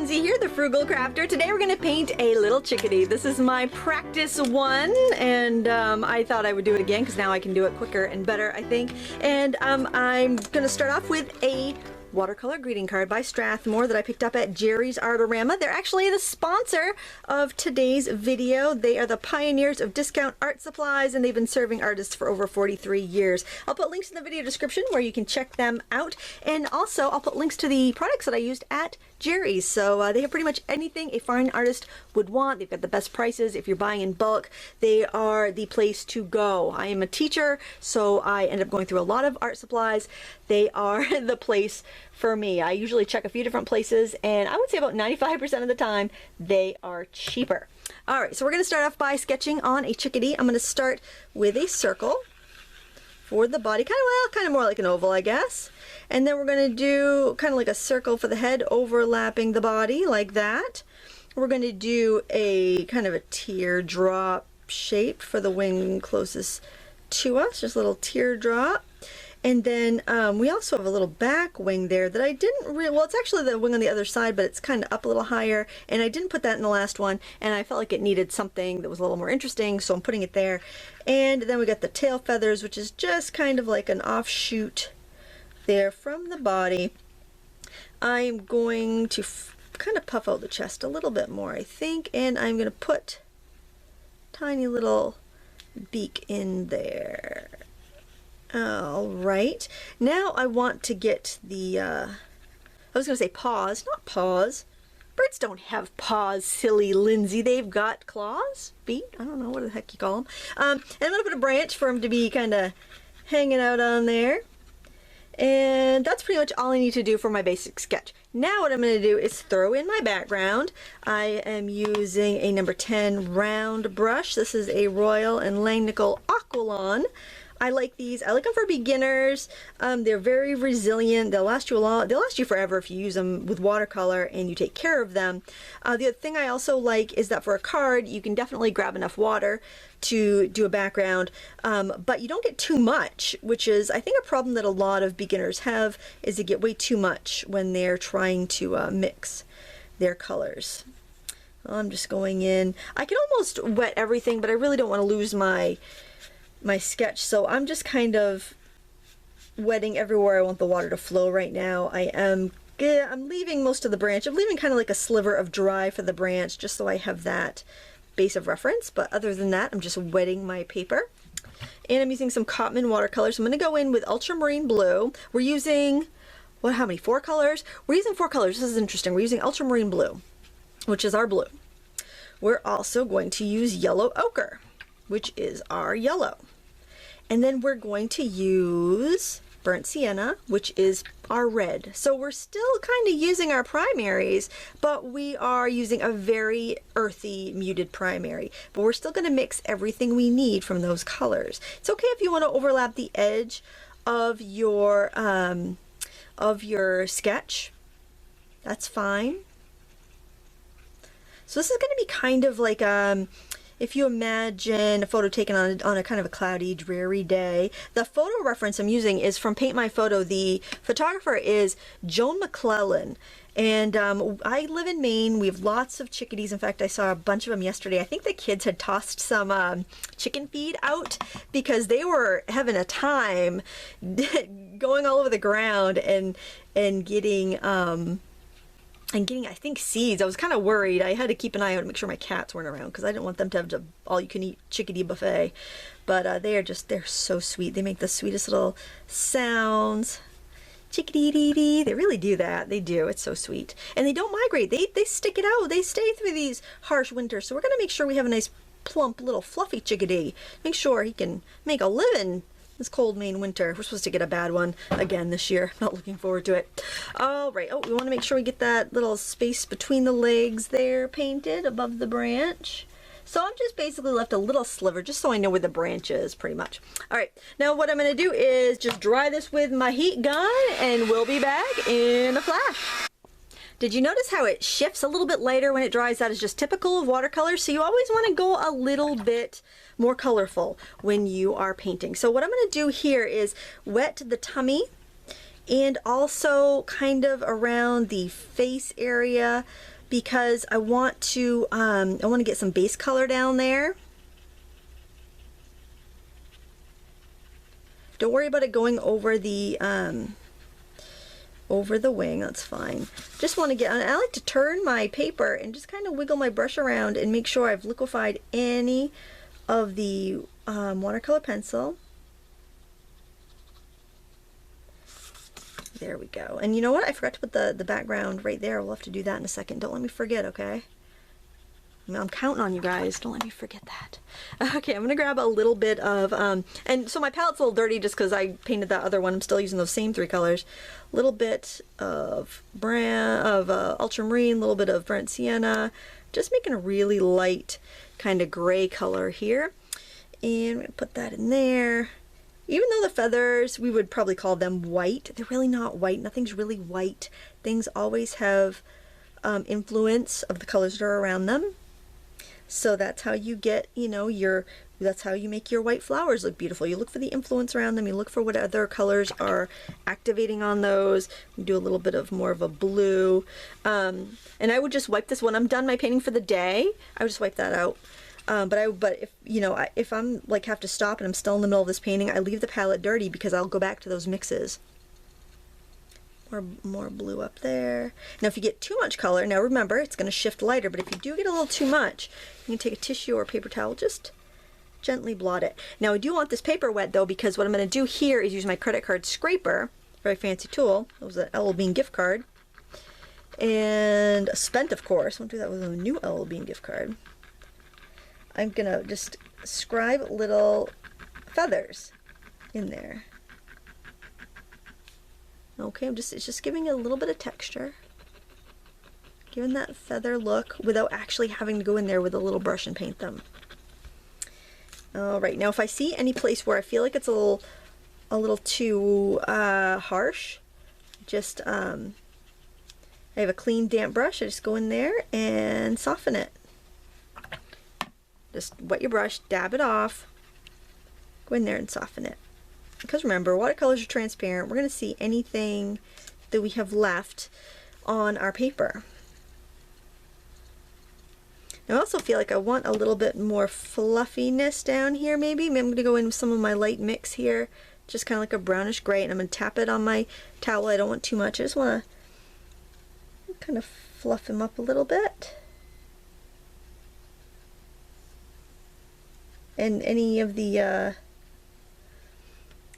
Lindsay here, the Frugal Crafter. Today we're going to paint a little chickadee. This is my practice one, and I thought I would do it again because now I can do it quicker and better, I think. And I'm going to start off with a watercolor greeting card by Strathmore that I picked up at Jerry's Artorama. They're actually the sponsor of today's video. They are the pioneers of discount art supplies, and they've been serving artists for over 43 years. I'll put links in the video description where you can check them out, and also I'll put links to the products that I used at Jerry's. So they have pretty much anything a fine artist would want. They've got the best prices. If you're buying in bulk, they are the place to go. I am a teacher, so I end up going through a lot of art supplies. They are the place for me. I usually check a few different places, and I would say about 95% of the time they are cheaper. All right, so we're going to start off by sketching on a chickadee. I'm going to start with a circle for the body, kind of more like an oval, I guess. And then we're going to do kind of like a circle for the head, overlapping the body like that. We're going to do a kind of a teardrop shape for the wing closest to us, just a little teardrop. And then we also have a little back wing there that I didn't really, well, it's actually the wing on the other side, but it's kind of up a little higher, and I didn't put that in the last one, and I felt like it needed something that was a little more interesting, so I'm putting it there. And then we got the tail feathers, which is just kind of like an offshoot there from the body. I'm going to kind of puff out the chest a little bit more, I think, and I'm going to put tiny little beak in there. All right, now I want to get the, I was going to say paws, not paws. Birds don't have paws, silly Lindsay. They've got claws, feet, I don't know what the heck you call them. And I'm going to put a branch for them to be kind of hanging out on there. And that's pretty much all I need to do for my basic sketch. Now what I'm going to do is throw in my background. I am using a number 10 round brush. This is a Royal and Langnickel Aquilon. I like these. I like them for beginners. They're very resilient. They'll last you they'll last you forever if you use them with watercolor and you take care of them. The other thing I also like is that for a card, you can definitely grab enough water to do a background, but you don't get too much, which is, I think, a problem that a lot of beginners have, is they get way too much when they're trying to mix their colors. I'm just going in. I can almost wet everything, but I really don't want to lose my sketch, so I'm just kind of wetting everywhere I want the water to flow right now. I'm leaving most of the branch. I'm leaving kind of like a sliver of dry for the branch, just so I have that base of reference, but other than that, I'm just wetting my paper. And I'm using some cotman watercolors. So I'm going to go in with Ultramarine Blue. We're using, how many? 4 colors? We're using 4 colors. This is interesting. We're using Ultramarine Blue, which is our blue. We're also going to use Yellow Ochre, which is our yellow. And then we're going to use Burnt Sienna, which is our red. So we're still kind of using our primaries, but we are using a very earthy, muted primary. But we're still going to mix everything we need from those colors. It's okay if you want to overlap the edge of your sketch. That's fine. So this is going to be kind of like if you imagine a photo taken on a kind of a cloudy, dreary day. The photo reference I'm using is from Paint My Photo. The photographer is Joan McClellan. And I live in Maine. We have lots of chickadees. In fact, I saw a bunch of them yesterday. I think the kids had tossed some chicken feed out because they were having a time going all over the ground and getting I think, seeds. I was kind of worried. I had to keep an eye out to make sure my cats weren't around because I didn't want them to have the all-you-can-eat chickadee buffet. But they're so sweet. They make the sweetest little sounds. Chickadee-dee-dee. They really do that. They do. It's so sweet. And they don't migrate. They stick it out. They stay through these harsh winters. So we're going to make sure we have a nice, plump, little fluffy chickadee. Make sure he can make a living this cold Maine winter. We're supposed to get a bad one again this year. Not looking forward to it. All right. Oh, we want to make sure we get that little space between the legs there painted above the branch. So I'm just basically left a little sliver just so I know where the branch is, pretty much. All right. Now what I'm going to do is just dry this with my heat gun, and we'll be back in a flash. Did you notice how it shifts a little bit lighter when it dries? That is just typical of watercolors. So you always want to go a little bit more colorful when you are painting. So what I'm going to do here is wet the tummy and also kind of around the face area because I want to get some base color down there. Don't worry about it going over the wing, that's fine. Just want to get, I like to turn my paper and just kind of wiggle my brush around and make sure I've liquefied any of the watercolor pencil. There we go. And you know what? I forgot to put the background right there. We'll have to do that in a second. Don't let me forget, okay? I'm counting on you guys. Don't let me forget that. Okay, I'm going to grab a little bit of, and so my palette's a little dirty just because I painted that other one. I'm still using those same 3 colors. A little bit of ultramarine, a little bit of burnt sienna. Just making a really light kind of gray color here. And I'm going to put that in there. Even though the feathers, we would probably call them white, they're really not white. Nothing's really white. Things always have influence of the colors that are around them. So that's how you get, you know, that's how you make your white flowers look beautiful. You look for the influence around them. You look for what other colors are activating on those. We do a little bit of more of a blue. And I would just wipe this when I'm done my painting for the day. I would just wipe that out. But if, you know, if I'm like have to stop and I'm still in the middle of this painting, I leave the palette dirty because I'll go back to those mixes. More blue up there. Now if you get too much color, now remember it's going to shift lighter, but if you do get a little too much, you can take a tissue or a paper towel, just gently blot it. Now I do want this paper wet though, because what I'm going to do here is use my credit card scraper, very fancy tool. It was an LL Bean gift card. And spent, of course. I won't do that with a new LL Bean gift card. I'm going to just scribe little feathers in there. Okay, it's just giving it a little bit of texture. Giving that feather look without actually having to go in there with a little brush and paint them. Alright, now if I see any place where I feel like it's a little too harsh, just I have a clean damp brush, I just go in there and soften it. Just wet your brush, dab it off, go in there and soften it. Because remember, watercolors are transparent. We're going to see anything that we have left on our paper. Now I also feel like I want a little bit more fluffiness down here maybe. Maybe I'm going to go in with some of my light mix here. Just kind of like a brownish gray. And I'm going to tap it on my towel. I don't want too much. I just want to kind of fluff him up a little bit. And any of the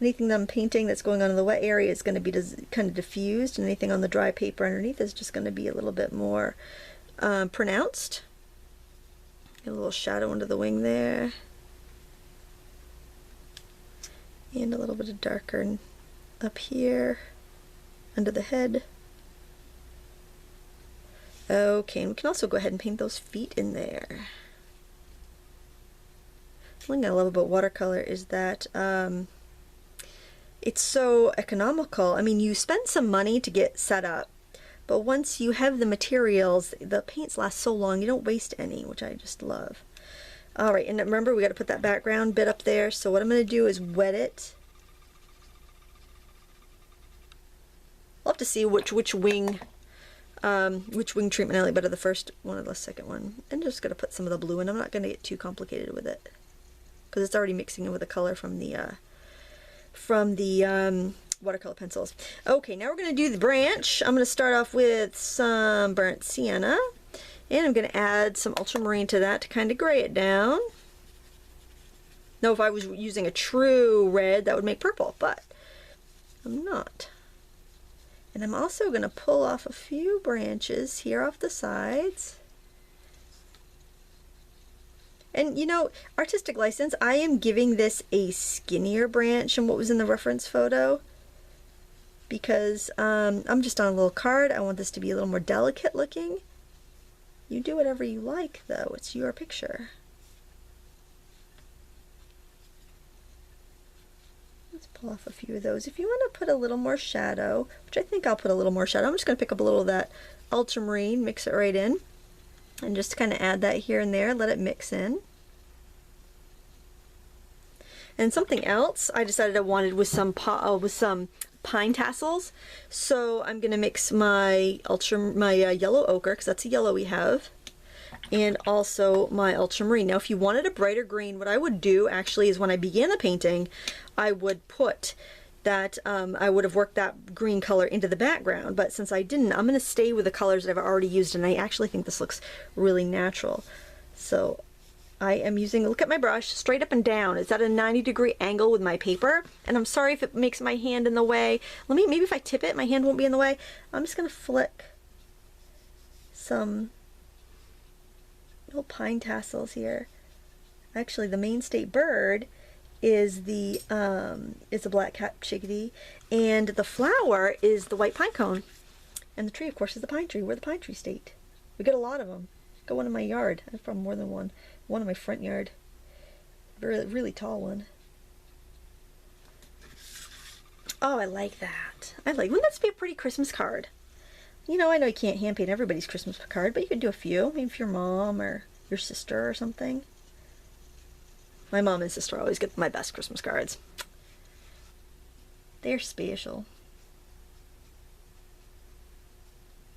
anything that I'm painting that's going on in the wet area is going to be kind of diffused, and anything on the dry paper underneath is just going to be a little bit more pronounced. Get a little shadow under the wing there. And a little bit of darker up here under the head. Okay, and we can also go ahead and paint those feet in there. One thing I love about watercolor is that it's so economical. I mean, you spend some money to get set up, but once you have the materials, the paints last so long, you don't waste any, which I just love. Alright, and remember we got to put that background bit up there, so what I'm going to do is wet it. I'll have to see which wing treatment I like better, the first one or the second one. And just going to put some of the blue in. I'm not going to get too complicated with it, because it's already mixing in with the color from the watercolor pencils. Okay, now we're going to do the branch. I'm going to start off with some burnt sienna, and I'm going to add some ultramarine to that to kind of gray it down. Now if I was using a true red, that would make purple, but I'm not. And I'm also going to pull off a few branches here off the sides. And you know, artistic license, I am giving this a skinnier branch than what was in the reference photo, because I'm just on a little card. I want this to be a little more delicate looking. You do whatever you like though, it's your picture. Let's pull off a few of those. If you want to put a little more shadow, which I think I'll put a little more shadow, I'm just going to pick up a little of that ultramarine, mix it right in. And just kind of add that here and there, let it mix in. And something else I decided I wanted was some pine tassels. So I'm gonna mix my yellow ochre, because that's a yellow we have, and also my ultramarine. Now if you wanted a brighter green, what I would do actually is when I began the painting, I would put that, I would have worked that green color into the background, but since I didn't, I'm going to stay with the colors that I've already used, and I actually think this looks really natural. So I am using, look at my brush, straight up and down. It's at a 90-degree angle with my paper, and I'm sorry if it makes my hand in the way. Maybe if I tip it, my hand won't be in the way. I'm just going to flick some little pine tassels here. Actually, the main state bird is the black-capped chickadee, and the flower is the white pine cone, and the tree, of course, is the pine tree. We're the pine tree state. We get a lot of them. Got one in my yard. I have probably more than one. One in my front yard. Really, really tall one. Oh, I like that. Wouldn't that be a pretty Christmas card? You know, I know you can't hand paint everybody's Christmas card, but you could do a few. Maybe for your mom or your sister or something. My mom and sister always get my best Christmas cards. They're special.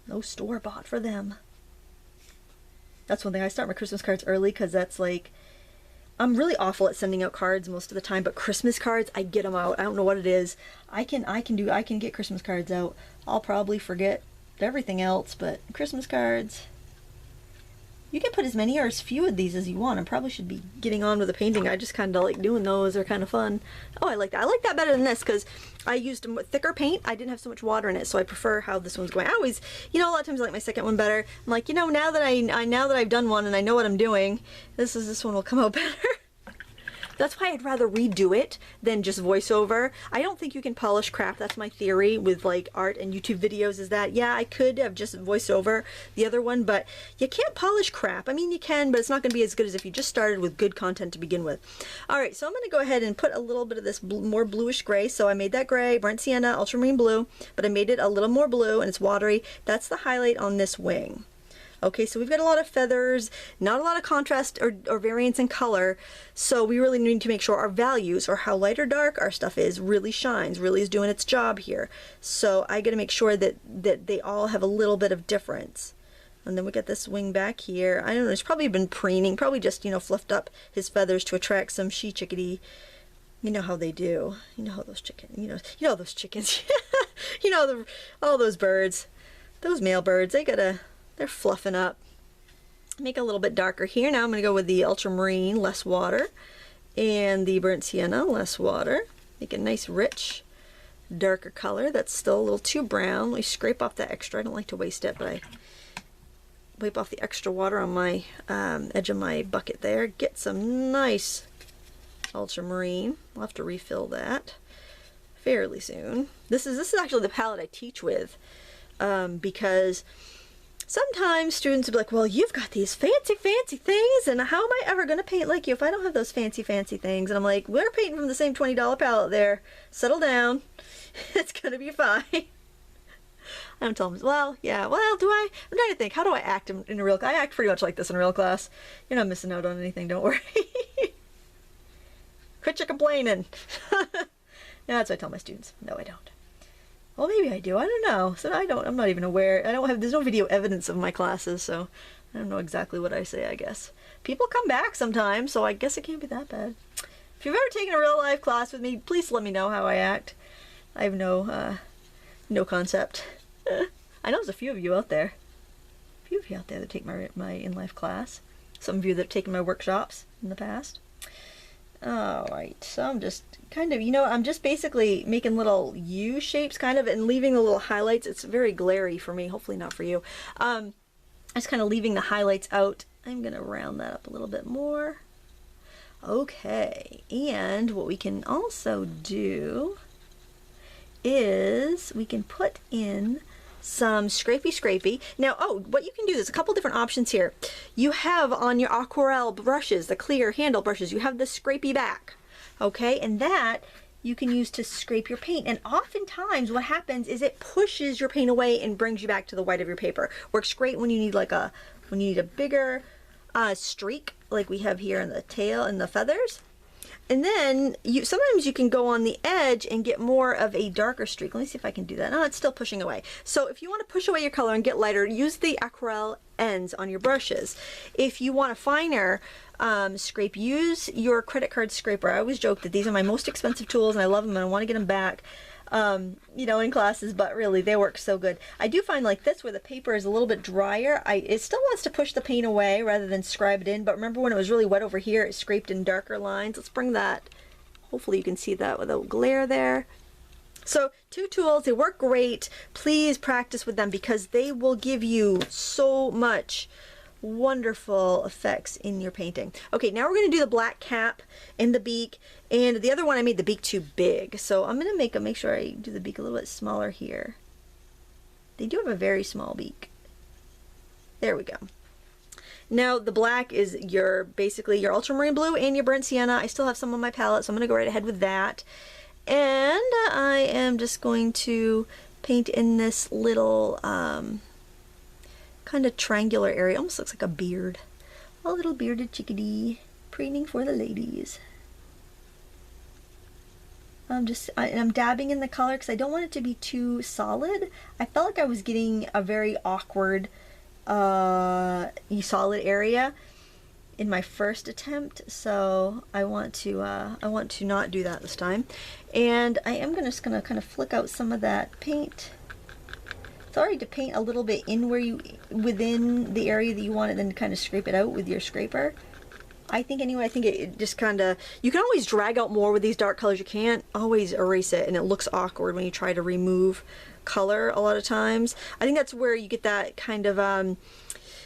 No store-bought for them. That's one thing. I start my Christmas cards early because that's like, I'm really awful at sending out cards most of the time, but Christmas cards, I get them out. I don't know what it is. I can get Christmas cards out. I'll probably forget everything else, but Christmas cards, you can put as many or as few of these as you want. I probably should be getting on with the painting. I just kind of like doing those. They're kind of fun. Oh, I like that. I like that better than this because I used a thicker paint. I didn't have so much water in it, so I prefer how this one's going. I always, you know, a lot of times I like my second one better. I'm like, you know, now that I've done one and I know what I'm doing, this one will come out better. That's why I'd rather redo it than just voiceover. I don't think you can polish crap. That's my theory with like art and YouTube videos, is that, yeah, I could have just voiced over the other one, but you can't polish crap. I mean, you can, but it's not going to be as good as if you just started with good content to begin with. All right, so I'm going to go ahead and put a little bit of this more bluish gray. So I made that gray, burnt sienna, ultramarine blue, but I made it a little more blue and it's watery. That's the highlight on this wing. Okay, so we've got a lot of feathers, not a lot of contrast or variance in color, so we really need to make sure our values, or how light or dark our stuff is, really shines, really is doing its job here. So I got to make sure that they all have a little bit of difference. And then we got this wing back here. I don't know, he's probably been preening, probably just, you know, fluffed up his feathers to attract some she-chickadee. You know how they do. You know how those chickens, you know those chickens. You know, all those birds, those male birds, they're fluffing up. Make it a little bit darker here. Now I'm going to go with the ultramarine, less water, and the burnt sienna, less water. Make a nice rich darker color. That's still a little too brown. We scrape off the extra. I don't like to waste it, but I wipe off the extra water on my edge of my bucket there. Get some nice ultramarine. I'll have to refill that fairly soon. This is actually the palette I teach with, because sometimes students will be like, well, you've got these fancy things, and how am I ever going to paint like you if I don't have those fancy things? And I'm like, we're painting from the same $20 palette there. Settle down. It's going to be fine. I don't tell them, well, yeah, well, I'm trying to think, how do I act in a real class? I act pretty much like this in a real class. You're not missing out on anything, don't worry. Quit your complaining. Yeah, that's what I tell my students. No, I don't. Well, maybe I do. I don't know. So I'm not even aware. There's no video evidence of my classes, so I don't know exactly what I say, I guess. People come back sometimes, so I guess it can't be that bad. If you've ever taken a real life class with me, please let me know how I act. I have no concept. I know there's a few of you out there. A few of you out there that take my in-life class. Some of you that have taken my workshops in the past. Alright, so I'm just kind of, I'm just basically making little U shapes kind of and leaving the little highlights. It's very glary for me, hopefully not for you. Just kind of leaving the highlights out. I'm going to round that up a little bit more. Okay, and what we can also do is we can put in some scrapey. Now, what you can do, there's a couple different options here. You have on your aquarelle brushes, the clear handle brushes, you have the scrapey back, okay? And that you can use to scrape your paint. And oftentimes what happens is it pushes your paint away and brings you back to the white of your paper. Works great when you need a bigger streak like we have here in the tail and the feathers. And then sometimes you can go on the edge and get more of a darker streak. Let me see if I can do that. No, it's still pushing away. So if you want to push away your color and get lighter, use the aquarelle ends on your brushes. If you want a finer scrape, use your credit card scraper. I always joke that these are my most expensive tools and I love them and I want to get them back. You know, in classes, but really they work so good. I do find like this where the paper is a little bit drier, it still wants to push the paint away rather than scribe it in, but remember when it was really wet over here, it scraped in darker lines. Let's bring that, hopefully you can see that without glare there. So 2 tools, they work great. Please practice with them because they will give you so much wonderful effects in your painting. Okay, now we're going to do the black cap and the beak, and the other one I made the beak too big, so I'm going to make sure I do the beak a little bit smaller here. They do have a very small beak. There we go. Now the black is basically your ultramarine blue and your burnt sienna. I still have some on my palette, so I'm going to go right ahead with that. And I am just going to paint in this little kind of triangular area. Almost looks like a beard. A little bearded chickadee preening for the ladies. I'm dabbing in the color because I don't want it to be too solid. I felt like I was getting a very awkward solid area in my first attempt, so I want to not do that this time. And I am just gonna kind of flick out some of that paint. It's alright to paint a little bit in within the area that you want it, then kind of scrape it out with your scraper. I think anyway, I think it just kind of, you can always drag out more with these dark colors. You can't always erase it, and it looks awkward when you try to remove color a lot of times. I think that's where you get that kind of,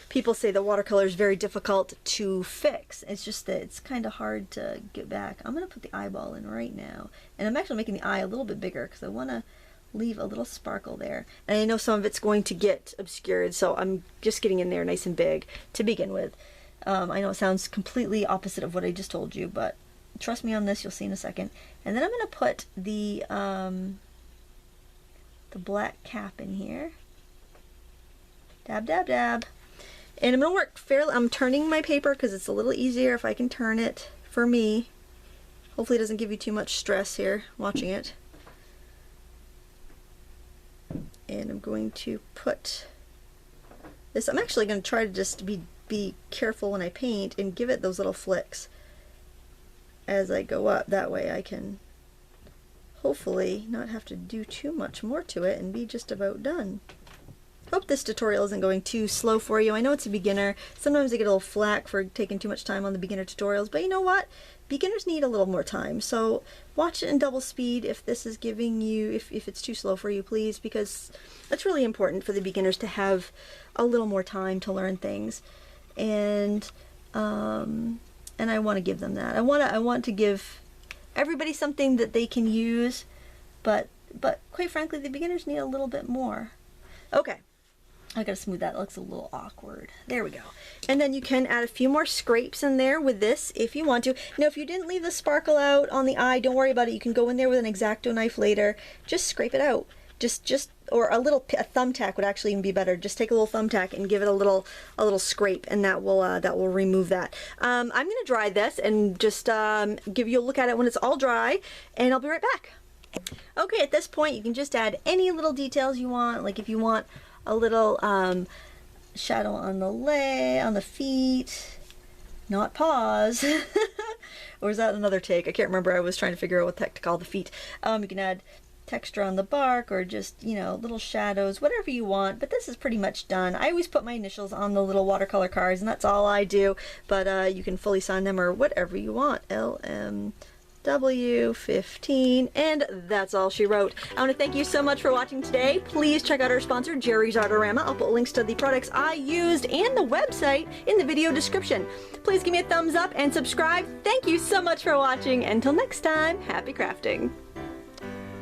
people say that watercolor is very difficult to fix. It's just that it's kind of hard to get back. I'm going to put the eyeball in right now, and I'm actually making the eye a little bit bigger because I want to leave a little sparkle there. And I know some of it's going to get obscured, so I'm just getting in there nice and big to begin with. I know it sounds completely opposite of what I just told you, but trust me on this, you'll see in a second. And then I'm going to put the black cap in here. Dab, dab, dab. And I'm going to work fairly, I'm turning my paper because it's a little easier if I can turn it for me. Hopefully it doesn't give you too much stress here watching it. And I'm going to put this, I'm actually going to try to just be careful when I paint and give it those little flicks as I go up. That way I can hopefully not have to do too much more to it and be just about done. Hope this tutorial isn't going too slow for you. I know it's a beginner. Sometimes I get a little flack for taking too much time on the beginner tutorials, but you know what? Beginners need a little more time. So watch it in double speed if this is giving you, if it's too slow for you, please, because that's really important for the beginners to have a little more time to learn things. And I want to give them that. I want to give everybody something that they can use, but quite frankly, the beginners need a little bit more. Okay. I gotta smooth that. It looks a little awkward. There we go. And then you can add a few more scrapes in there with this if you want to. Now, if you didn't leave the sparkle out on the eye, don't worry about it. You can go in there with an X-Acto knife later. Just scrape it out. Or a thumbtack would actually even be better. Just take a little thumbtack and give it a little scrape, and that will remove that. I'm gonna dry this and just give you a look at it when it's all dry, and I'll be right back. Okay, at this point you can just add any little details you want, like if you want a little shadow on the feet, not paws. Or is that another take? I can't remember. I was trying to figure out what the heck to call the feet. You can add texture on the bark, or just, you know, little shadows, whatever you want, but this is pretty much done. I always put my initials on the little watercolor cards, and that's all I do, but you can fully sign them or whatever you want. LMW15, and that's all she wrote. I want to thank you so much for watching today. Please check out our sponsor, Jerry's Artorama. I'll put links to the products I used and the website in the video description. Please give me a thumbs up and subscribe. Thank you so much for watching. Until next time, happy crafting.